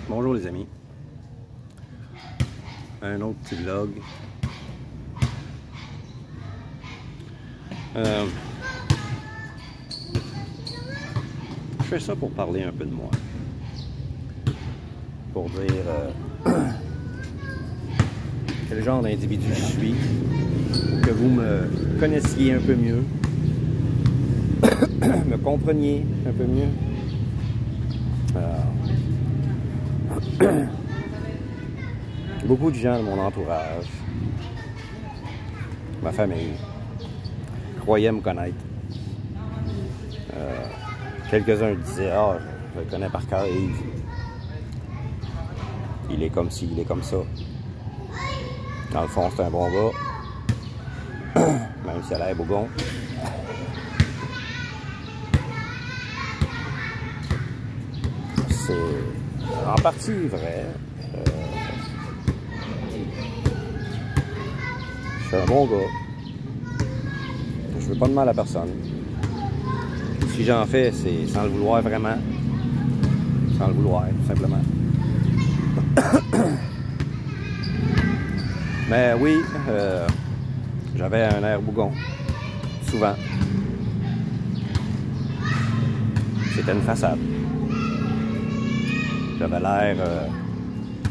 Bonjour les amis. Un autre petit vlog. Je fais ça pour parler un peu de moi. Pour dire quel genre d'individu je suis. Que vous me connaissiez un peu mieux. Me compreniez un peu mieux. Beaucoup de gens de mon entourage, ma famille, croyaient me connaître. Quelques-uns disaient « Ah, je le connais par cœur, Yves. Il est comme ci, il est comme ça. » Dans le fond, c'est un bon gars, même s'il a l'air bougon. C'est en partie vrai. Je suis un bon gars. Je veux pas de mal à personne. Si j'en fais, c'est sans le vouloir vraiment. Sans le vouloir, tout simplement. Mais oui, j'avais un air bougon. Souvent. C'était une façade. J'avais l'air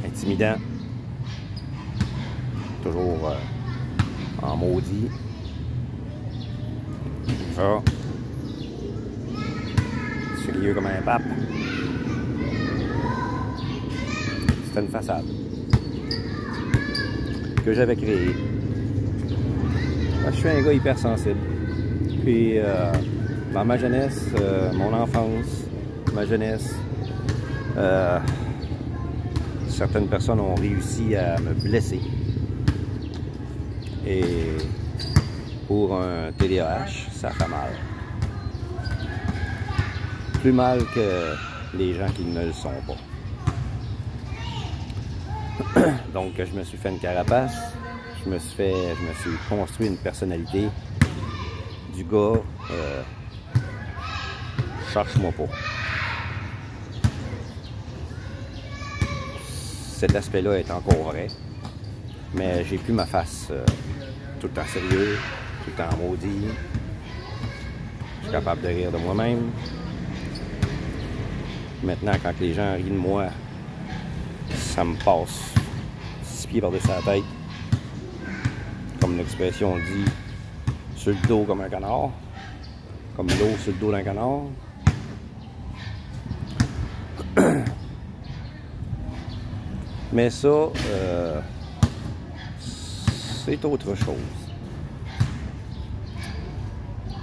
intimidant. Toujours en maudit. Ça. Sérieux comme un pape. C'était une façade que j'avais créée. Je suis un gars hypersensible. Puis dans ma jeunesse, mon enfance, ma jeunesse, certaines personnes ont réussi à me blesser. Et pour un TDAH, ça fait mal. Plus mal que les gens qui ne le sont pas. Donc, je me suis fait une carapace. Je me suis construit une personnalité du gars. Cherche-moi pas. Cet aspect-là est encore vrai. Mais j'ai plus ma face tout le temps sérieux, tout le temps maudit. Je suis capable de rire de moi-même. Maintenant, quand les gens rient de moi, ça me passe 6 pieds par-dessus la tête. Comme l'expression dit, sur le dos comme un canard. Comme l'eau sur le dos d'un canard. Mais ça, c'est autre chose.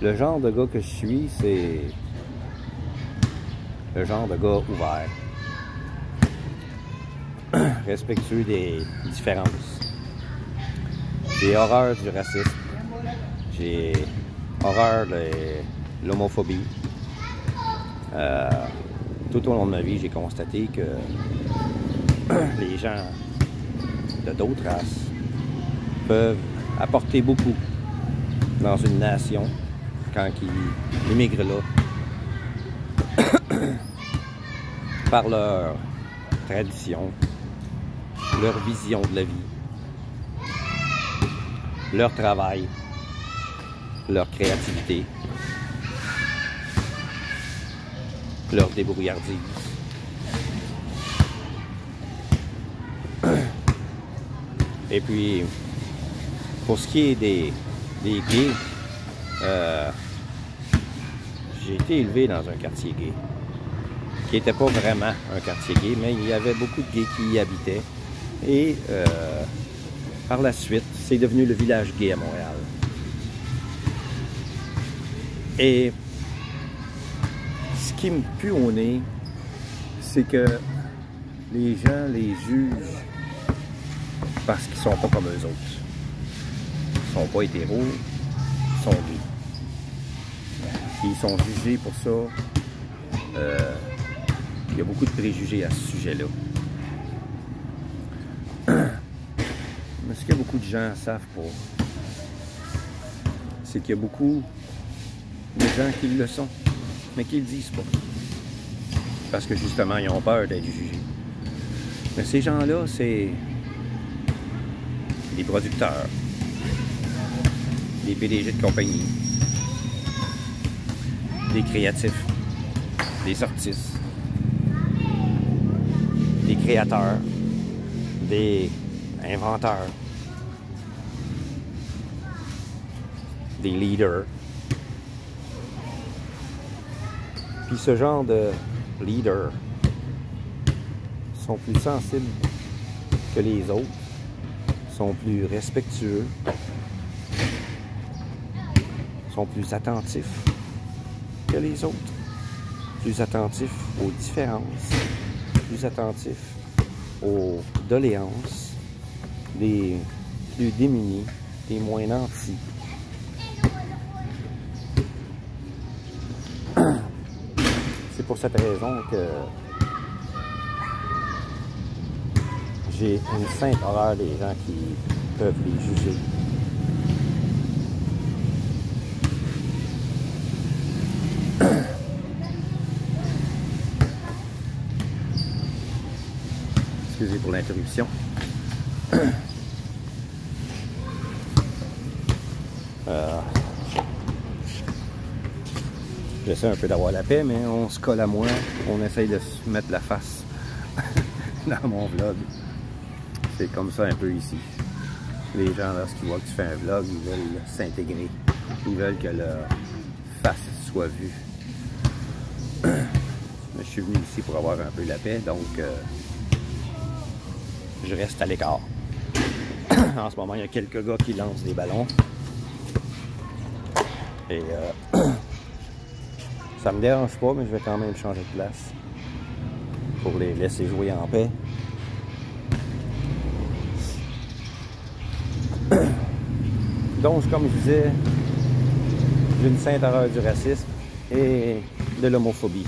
Le genre de gars que je suis, c'est le genre de gars ouvert. Respectueux des différences. J'ai horreur du racisme. J'ai horreur de l'homophobie. Tout au long de ma vie, j'ai constaté que les gens de d'autres races peuvent apporter beaucoup dans une nation quand ils immigrent là par leur tradition, leur vision de la vie, leur travail, leur créativité, leur débrouillardise. Et puis, pour ce qui est des gays, j'ai été élevé dans un quartier gay, qui n'était pas vraiment un quartier gay, mais il y avait beaucoup de gays qui y habitaient. Et par la suite, c'est devenu le village gay à Montréal. Et ce qui me pue au nez, c'est que les gens les jugent parce qu'ils sont pas comme eux autres. Ils sont pas hétéros, ils sont gays. Ils sont jugés pour ça. Il y a beaucoup de préjugés à ce sujet-là. Mais ce que beaucoup de gens savent pas, c'est qu'il y a beaucoup de gens qui le sont, mais qui le disent pas. parce que justement, ils ont peur d'être jugés. Mais ces gens-là, c'est des producteurs, des PDG de compagnie, des créatifs, des artistes, des créateurs, des inventeurs, des leaders. Puis ce genre de leaders sont plus sensibles que les autres, sont plus respectueux, sont plus attentifs que les autres, plus attentifs aux différences, plus attentifs aux doléances des plus démunis, des moins nantis. C'est pour cette raison que j'ai une sainte horreur des gens qui peuvent les juger. Excusez pour l'interruption. J'essaie un peu d'avoir la paix, mais on se colle à moi. On essaye de se mettre la face dans mon vlog. C'est comme ça un peu ici. Les gens, lorsqu'ils voient que tu fais un vlog, ils veulent s'intégrer. Ils veulent que leur face soit vue. Mais je suis venu ici pour avoir un peu la paix, donc je reste à l'écart. En ce moment, il y a quelques gars qui lancent des ballons. Et ça me dérange pas, mais je vais quand même changer de place pour les laisser jouer en paix. Donc, comme je disais, j'ai une sainte horreur du racisme et de l'homophobie.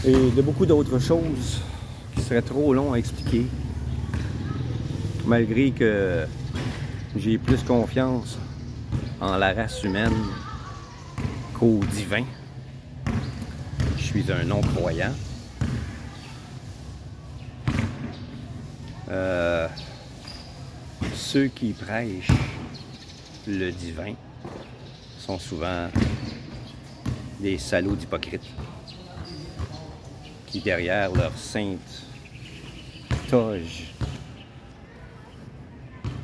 Et de beaucoup d'autres choses qui seraient trop longs à expliquer, malgré que j'ai plus confiance en la race humaine qu'au divin. Je suis un non-croyant. Ceux qui prêchent le divin sont souvent des salauds d'hypocrites qui, derrière leur sainte toge,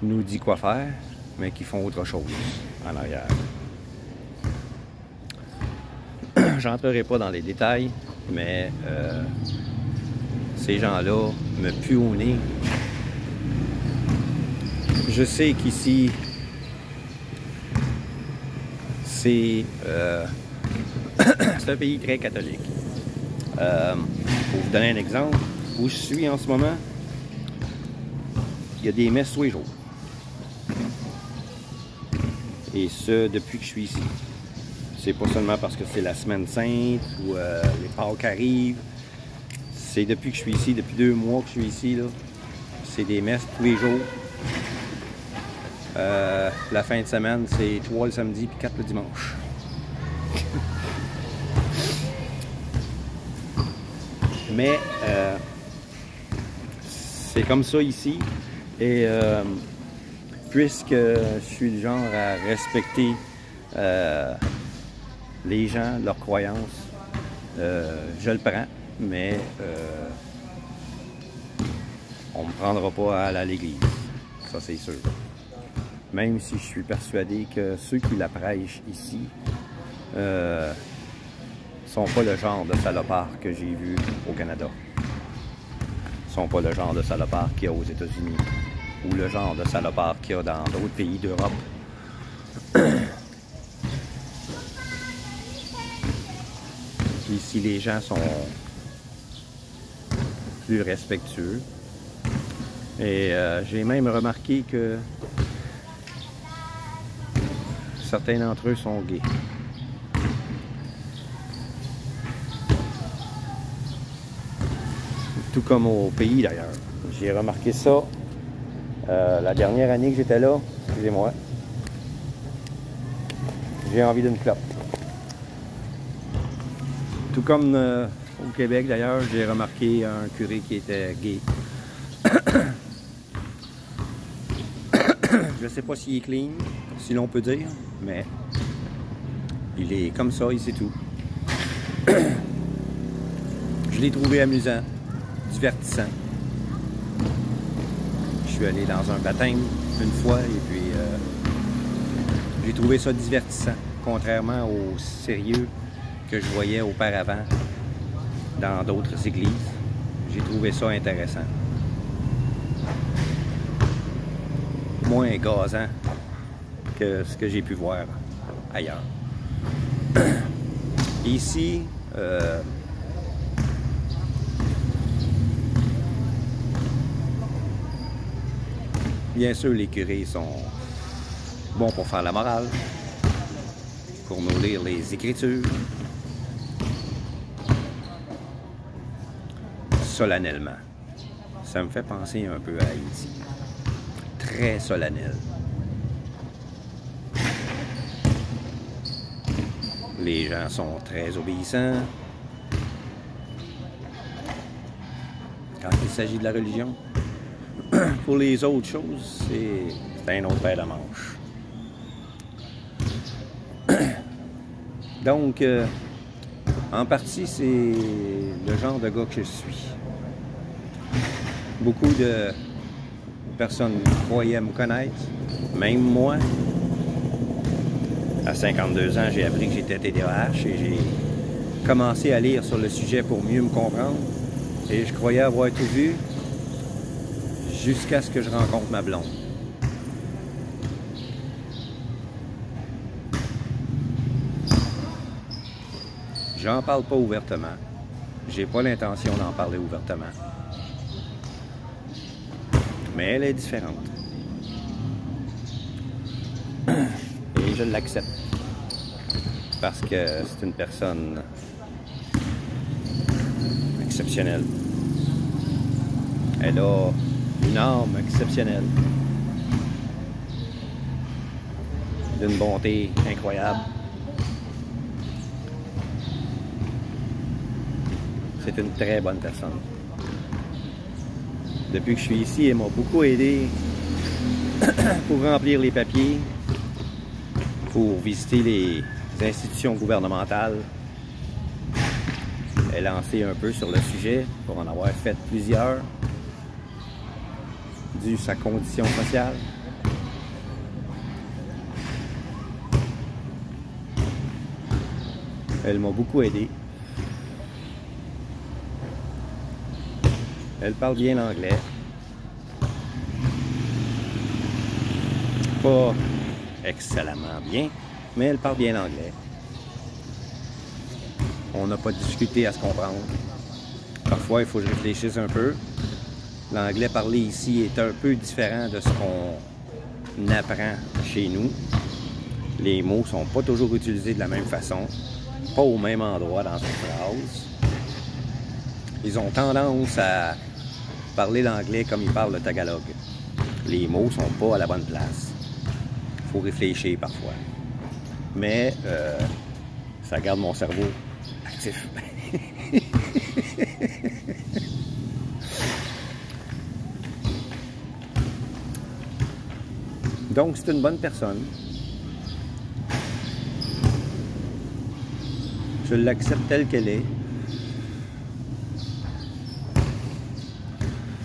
nous dit quoi faire, mais qui font autre chose en arrière. J'entrerai pas dans les détails, mais ces gens-là me puent au nez. Je sais qu'ici, c'est un pays très catholique. Pour vous donner un exemple, où je suis en ce moment, il y a des messes tous les jours. Et ce, depuis que je suis ici. C'est pas seulement parce que c'est la semaine sainte ou les Pâques arrivent. C'est depuis que je suis ici, depuis 2 mois que je suis ici, là. C'est des messes tous les jours. La fin de semaine, c'est 3 le samedi puis 4 le dimanche. Mais c'est comme ça ici. Et puisque je suis du genre à respecter les gens, leurs croyances, je le prends, mais on ne me prendra pas à aller à l'église. Ça, c'est sûr. Même si je suis persuadé que ceux qui la prêchent ici sont pas le genre de salopards que j'ai vu au Canada. Sont pas le genre de salopards qu'il y a aux États-Unis ou le genre de salopards qu'il y a dans d'autres pays d'Europe. Ici, les gens sont plus respectueux. Et j'ai même remarqué que certains d'entre eux sont gays. Tout comme au pays d'ailleurs. J'ai remarqué ça la dernière année que j'étais là. Excusez-moi. J'ai envie d'une clope. Tout comme au Québec d'ailleurs, j'ai remarqué un curé qui était gay. Je ne sais pas s'il est clean, si l'on peut dire, mais il est comme ça et c'est tout. Je l'ai trouvé amusant, divertissant. Je suis allé dans un baptême une fois et puis j'ai trouvé ça divertissant, contrairement au sérieux que je voyais auparavant dans d'autres églises. J'ai trouvé ça intéressant. Moins gazant que ce que j'ai pu voir ailleurs. Ici, bien sûr, les curés sont bons pour faire la morale, pour nous lire les Écritures, solennellement. Ça me fait penser un peu à Haïti. Très solennel. Les gens sont très obéissants. Quand il s'agit de la religion, pour les autres choses, c'est un autre paire de manches. Donc, en partie, c'est le genre de gars que je suis. Beaucoup de personnes croyaient me connaître, même moi. À 52 ans, j'ai appris que j'étais TDAH et j'ai commencé à lire sur le sujet pour mieux me comprendre. Et je croyais avoir tout vu jusqu'à ce que je rencontre ma blonde. J'en parle pas ouvertement. J'ai pas l'intention d'en parler ouvertement. Mais elle est différente. Et je l'accepte. Parce que c'est une personne exceptionnelle. Elle a une âme exceptionnelle. D'une bonté incroyable. C'est une très bonne personne. Depuis que je suis ici, elle m'a beaucoup aidé pour remplir les papiers, pour visiter les institutions gouvernementales. Elle en sait un peu sur le sujet, pour en avoir fait plusieurs, dû à sa condition sociale. Elle m'a beaucoup aidé. Elle parle bien l'anglais. Pas excellemment bien, mais elle parle bien l'anglais. On n'a pas discuté à se comprendre. Parfois, il faut que je réfléchisse un peu. L'anglais parlé ici est un peu différent de ce qu'on apprend chez nous. Les mots ne sont pas toujours utilisés de la même façon, pas au même endroit dans une phrase. Ils ont tendance à parler l'anglais comme ils parlent le tagalog. Les mots sont pas à la bonne place. Il faut réfléchir parfois. Mais ça garde mon cerveau actif. Donc, c'est une bonne personne. Je l'accepte telle qu'elle est.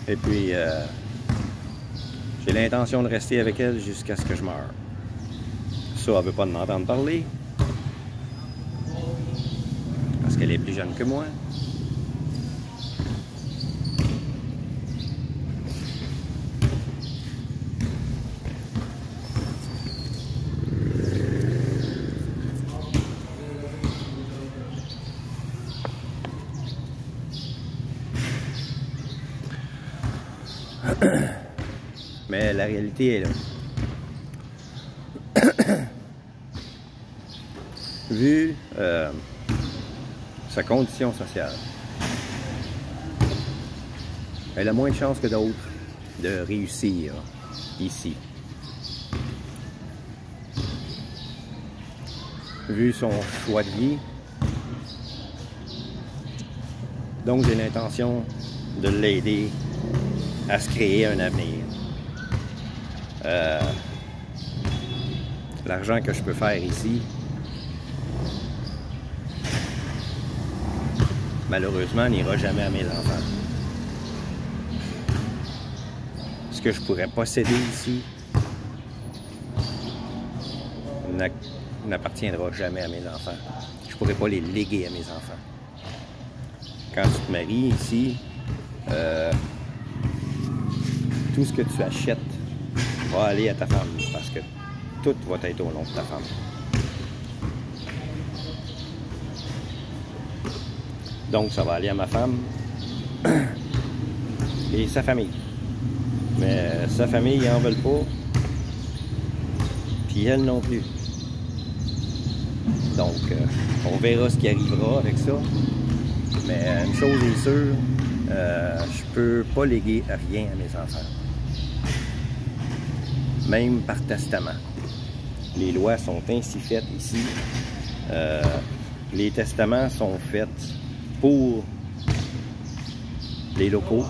Et puis, j'ai l'intention de rester avec elle jusqu'à ce que je meure. Ça, elle ne veut pas m'entendre parler. Parce qu'elle est plus jeune que moi. Mais la réalité est là. Vu sa condition sociale, elle a moins de chances que d'autres de réussir ici. Vu son choix de vie, Donc j'ai l'intention de l'aider à se créer un avenir. L'argent que je peux faire ici, malheureusement, n'ira jamais à mes enfants. Ce que je pourrais posséder ici n'appartiendra jamais à mes enfants. Je ne pourrais pas les léguer à mes enfants. Quand tu te maries ici, tout ce que tu achètes va aller à ta femme parce que tout va être au nom de ta femme. Donc, ça va aller à ma femme et sa famille. Mais sa famille, ils n'en veulent pas. Puis elle non plus. Donc, on verra ce qui arrivera avec ça. Mais une chose est sûre, je peux pas léguer rien à mes enfants. Même par testament. Les lois sont ainsi faites ici. Les testaments sont faits pour les locaux.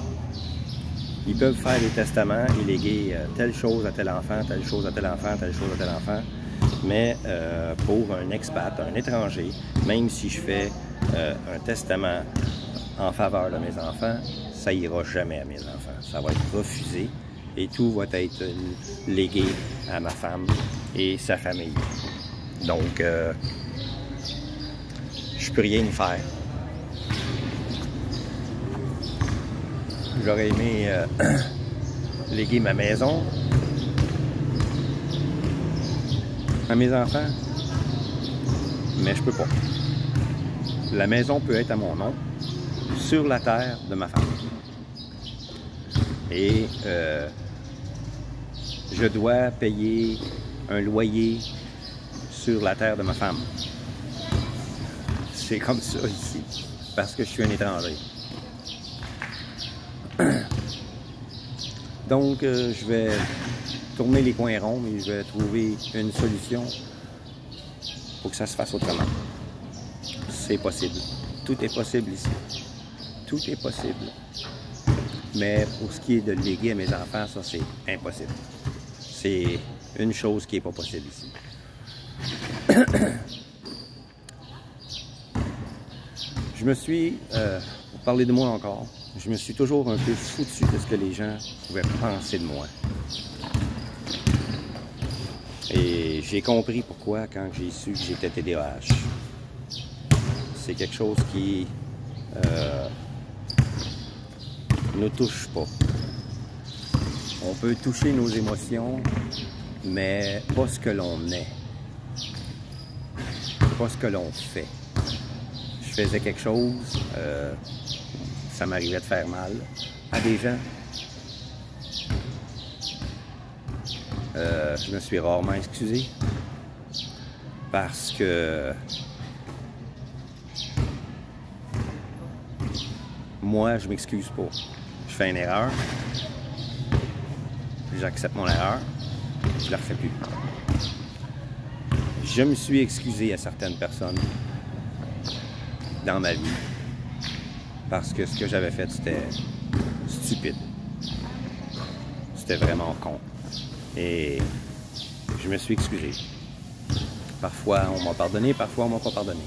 Ils peuvent faire des testaments et léguer telle chose à tel enfant, telle chose à tel enfant, telle chose à tel enfant. Mais pour un expat, un étranger, même si je fais un testament en faveur de mes enfants, ça ira jamais à mes enfants. Ça va être refusé et tout va être légué à ma femme et sa famille. Donc, je peux rien y faire. J'aurais aimé léguer ma maison à mes enfants, mais je peux pas. La maison peut être à mon nom, sur la terre de ma femme. Et je dois payer un loyer sur la terre de ma femme. C'est comme ça ici, parce que je suis un étranger. Donc, je vais tourner les coins ronds et je vais trouver une solution pour que ça se fasse autrement. C'est possible. Tout est possible ici. Tout est possible. Mais pour ce qui est de léguer à mes enfants, ça, c'est impossible. C'est une chose qui n'est pas possible ici. Je me suis, pour parler de moi encore, je me suis toujours un peu foutu de ce que les gens pouvaient penser de moi. Et j'ai compris pourquoi quand j'ai su que j'étais TDAH. C'est quelque chose qui ne touche pas. On peut toucher nos émotions, mais pas ce que l'on est. Pas ce que l'on fait. Je faisais quelque chose, ça m'arrivait de faire mal à des gens. Je me suis rarement excusé parce que moi, je m'excuse pas. Je fais une erreur, j'accepte mon erreur, je la refais plus. Je me suis excusé à certaines personnes dans ma vie parce que ce que j'avais fait, c'était stupide. C'était vraiment con. Et je me suis excusé. Parfois, on m'a pardonné, parfois, on m'a pas pardonné.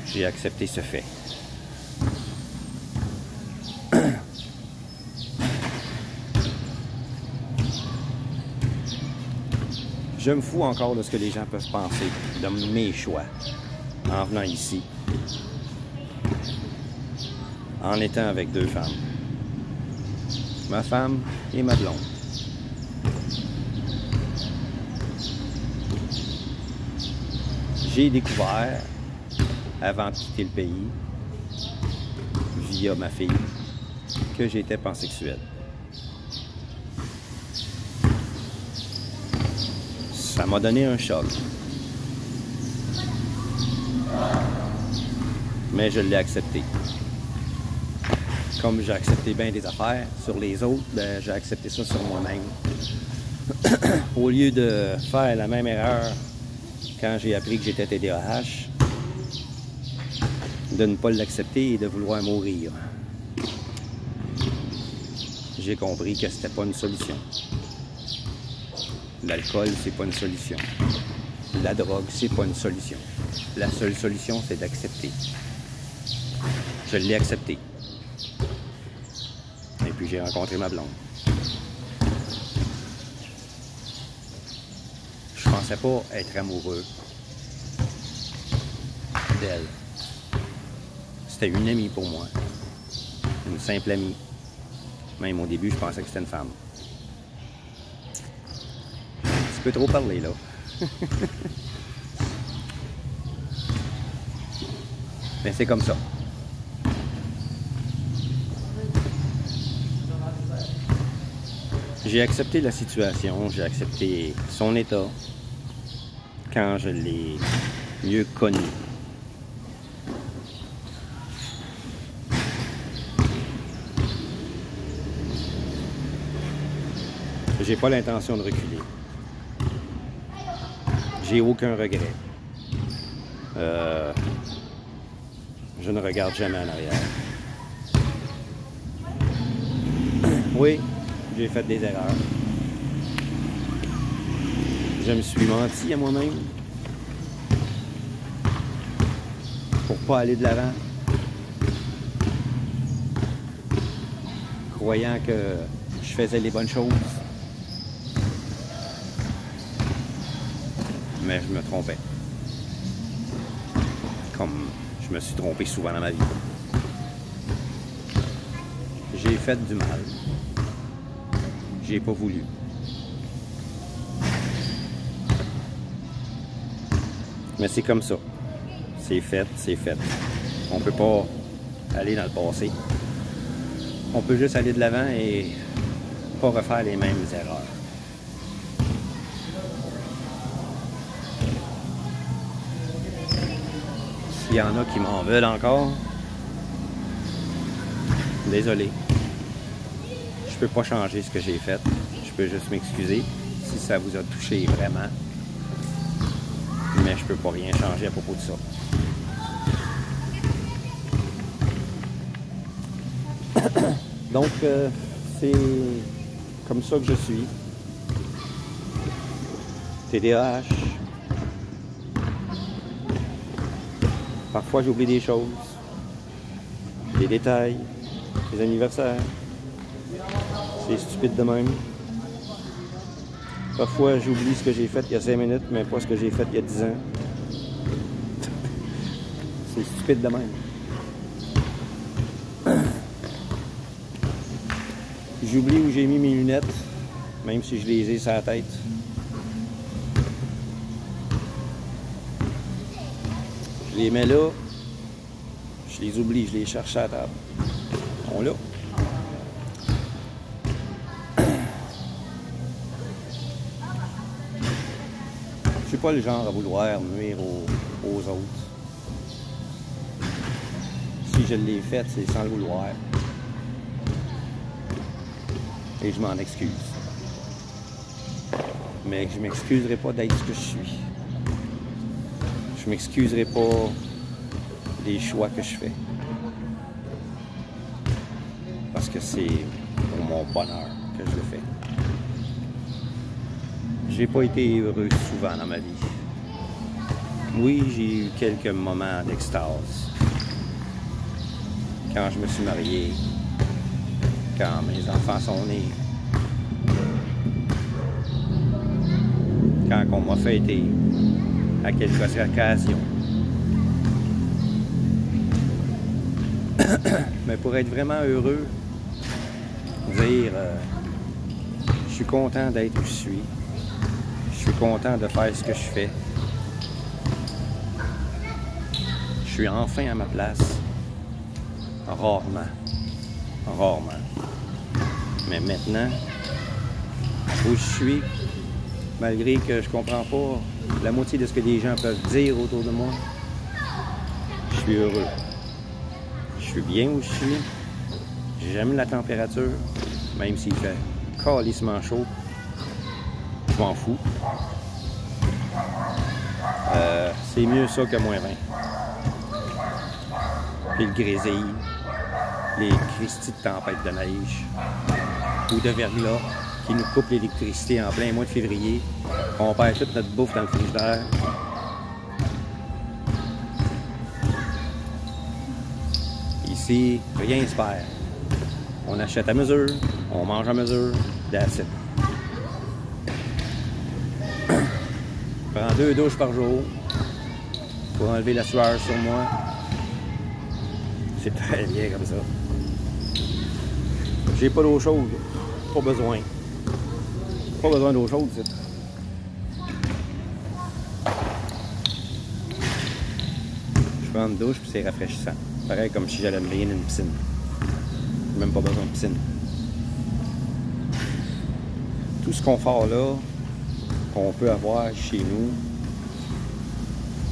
J'ai accepté ce fait. Je me fous encore de ce que les gens peuvent penser de mes choix en venant ici, en étant avec deux femmes, ma femme et ma blonde. J'ai découvert, avant de quitter le pays, via ma fille, que j'étais pansexuel. Ça m'a donné un choc. Mais je l'ai accepté. Comme j'ai accepté bien des affaires sur les autres, ben, j'ai accepté ça sur moi-même. Au lieu de faire la même erreur quand j'ai appris que j'étais TDAH, de ne pas l'accepter et de vouloir mourir. J'ai compris que c'était pas une solution. L'alcool, c'est pas une solution. La drogue, c'est pas une solution. La seule solution, c'est d'accepter. Je l'ai accepté. Et puis j'ai rencontré ma blonde. Je pensais pas être amoureux d'elle. C'était une amie pour moi. Une simple amie. Même au début, je pensais que c'était une femme. Tu peux trop parler, là. Mais c'est comme ça. J'ai accepté la situation, j'ai accepté son état quand je l'ai mieux connu. J'ai pas l'intention de reculer. J'ai aucun regret. Je ne regarde jamais en arrière. Oui, j'ai fait des erreurs. Je me suis menti à moi-même pour pas aller de l'avant, croyant que je faisais les bonnes choses. Mais je me trompais. Comme je me suis trompé souvent dans ma vie. J'ai fait du mal. J'ai pas voulu. Mais c'est comme ça. C'est fait, c'est fait. On peut pas aller dans le passé. On peut juste aller de l'avant et pas refaire les mêmes erreurs. S'il y en a qui m'en veulent encore, désolé. Je peux pas changer ce que j'ai fait. Je peux juste m'excuser si ça vous a touché vraiment. Mais je peux pas rien changer à propos de ça. Donc, c'est comme ça que je suis. TDAH. Parfois, j'oublie des choses, des détails, des anniversaires. C'est stupide de même. Parfois, j'oublie ce que j'ai fait il y a 5 minutes, mais pas ce que j'ai fait il y a 10 ans. C'est stupide de même. J'oublie où j'ai mis mes lunettes, même si je les ai sur la tête. Je les mets là, je les oublie, je les cherche à la table. Ils sont là. Je suis pas le genre à vouloir nuire aux autres. Si je l'ai fait, c'est sans le vouloir. Et je m'en excuse. Mais je m'excuserai pas d'être ce que je suis. Je m'excuserai pas des choix que je fais. Parce que c'est pour mon bonheur que je le fais. J'ai pas été heureux souvent dans ma vie. Oui, j'ai eu quelques moments d'extase. Quand je me suis marié, quand mes enfants sont nés, quand on m'a fêté à quelques occasions. Mais pour être vraiment heureux, dire je suis content d'être où je suis, je suis content de faire ce que je fais, je suis enfin à ma place, rarement. Mais maintenant, où je suis, malgré que je comprends pas la moitié de ce que les gens peuvent dire autour de moi, je suis heureux. Je suis bien où je suis. J'aime la température, même s'il fait calissement chaud. Je m'en fous. C'est mieux ça que moins 20. puis le grésil, les cristis de tempête de neige ou de verglas qui nous coupent l'électricité en plein mois de février. On perd toute notre bouffe dans le frigidaire. Ici, rien ne se perd. On achète à mesure, on mange à mesure, that's it. Je prends 2 douches par jour pour enlever la sueur sur moi. C'est très bien comme ça. J'ai pas d'eau chaude, pas besoin. Pas besoin d'eau chaude, c'est. Je prends une douche puis c'est rafraîchissant. Pareil comme si j'allais me baigner dans une piscine. Même pas besoin de piscine. Tout ce confort-là qu'on peut avoir chez nous,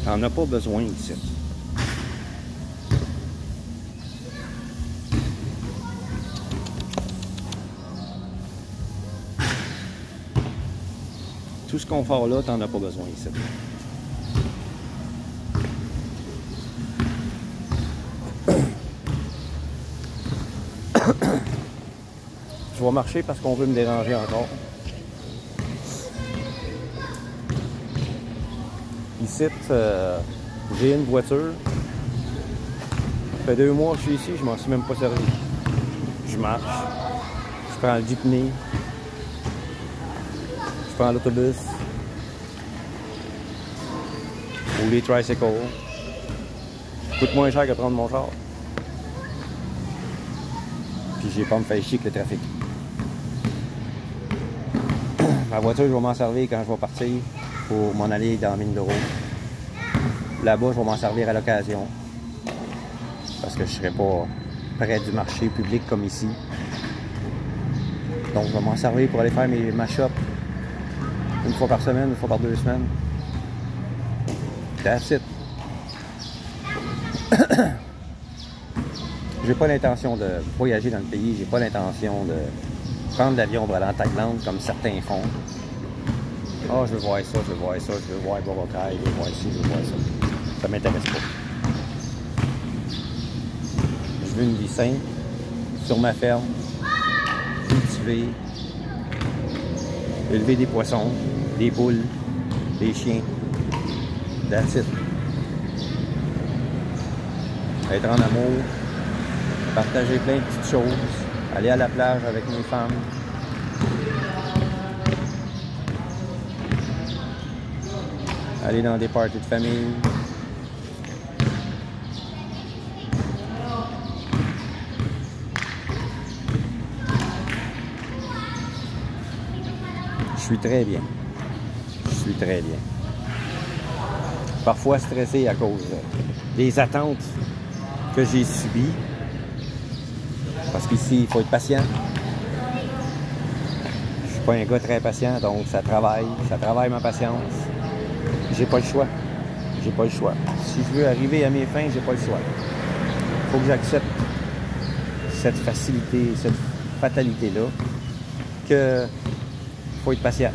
t'en as pas besoin ici. Tout ce confort-là, t'en as pas besoin ici. Je vais marcher parce qu'on veut me déranger encore. Ici, j'ai une voiture. Ça fait 2 mois que je suis ici, je m'en suis même pas servi. Je marche, je prends le jeepney, je prends l'autobus ou les tricycles. Ça coûte moins cher que prendre mon char. Puis j'ai pas à me faire chier avec le trafic. Ma voiture, je vais m'en servir quand je vais partir pour m'en aller dans la mine d'euro. Là-bas, je vais m'en servir à l'occasion. Parce que je ne serai pas près du marché public comme ici. Donc, je vais m'en servir pour aller faire ma shop une fois par semaine, une fois par 2 semaines. That's it. J'ai pas l'intention de voyager dans le pays. J'ai pas l'intention de prendre l'avion pour aller en Thaïlande comme certains font. Ah, je veux voir ça, je veux voir ça, je veux voir Boracay, je veux voir ci, je veux voir ça. Ça m'intéresse pas. Je veux une vie simple, sur ma ferme, cultiver, élever des poissons, des poules, des chiens. That's it. Être en amour, partager plein de petites choses, aller à la plage avec mes femmes. Aller dans des parties de famille. Je suis très bien. Je suis très bien. Parfois stressé à cause des attentes que j'ai subies. Parce qu'ici, il faut être patient. Je suis pas un gars très patient, donc ça travaille ma patience. J'ai pas le choix. J'ai pas le choix. Si je veux arriver à mes fins, j'ai pas le choix. Il faut que j'accepte cette facilité, cette fatalité-là, que faut être patient.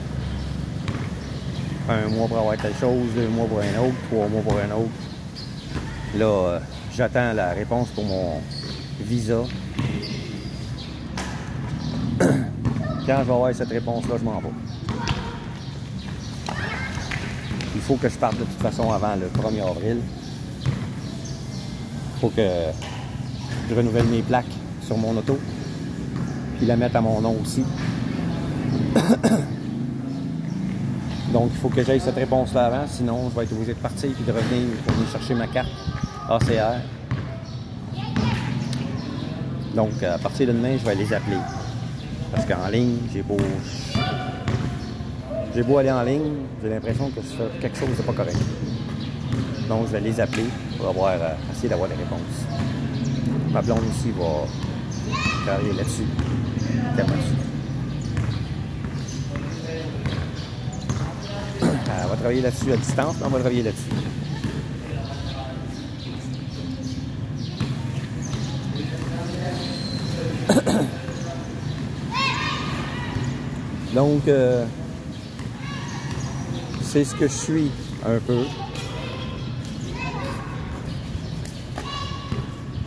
1 mois pour avoir telle chose, 2 mois pour un autre, 3 mois pour un autre. Là, j'attends la réponse pour mon visa. Quand je vais avoir cette réponse-là, je m'en vais. Il faut que je parte de toute façon avant le 1er avril. Il faut que je renouvelle mes plaques sur mon auto. Puis la mettre à mon nom aussi. Donc il faut que j'aille cette réponse-là avant. Sinon, je vais être obligé de partir et de revenir pour venir chercher ma carte ACR. Donc à partir de demain, je vais les appeler. Parce qu'en ligne, j'ai beau aller en ligne, j'ai l'impression que je fais quelque chose de pas correct. Donc, je vais les appeler pour essayer d'avoir des réponses. Ma blonde aussi va travailler là-dessus. Elle va travailler là-dessus à distance, mais on va travailler là-dessus. Donc, c'est ce que je suis un peu.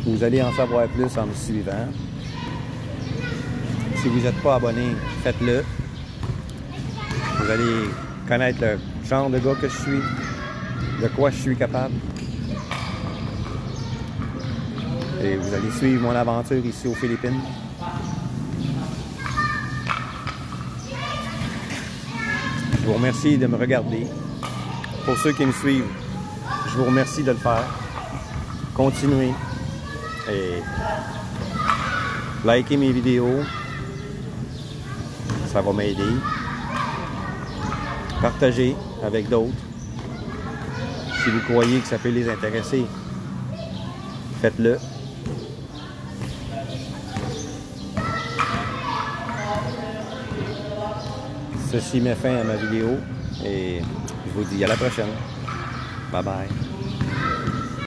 Vous allez en savoir plus en me suivant. Si vous n'êtes pas abonné, faites-le. Vous allez connaître le genre de gars que je suis, de quoi je suis capable. Et vous allez suivre mon aventure ici aux Philippines. Je vous remercie de me regarder. Pour ceux qui me suivent, je vous remercie de le faire. Continuez et likez mes vidéos. Ça va m'aider. Partagez avec d'autres. Si vous croyez que ça peut les intéresser, faites-le. Ceci met fin à ma vidéo et je vous dis à la prochaine. Bye bye.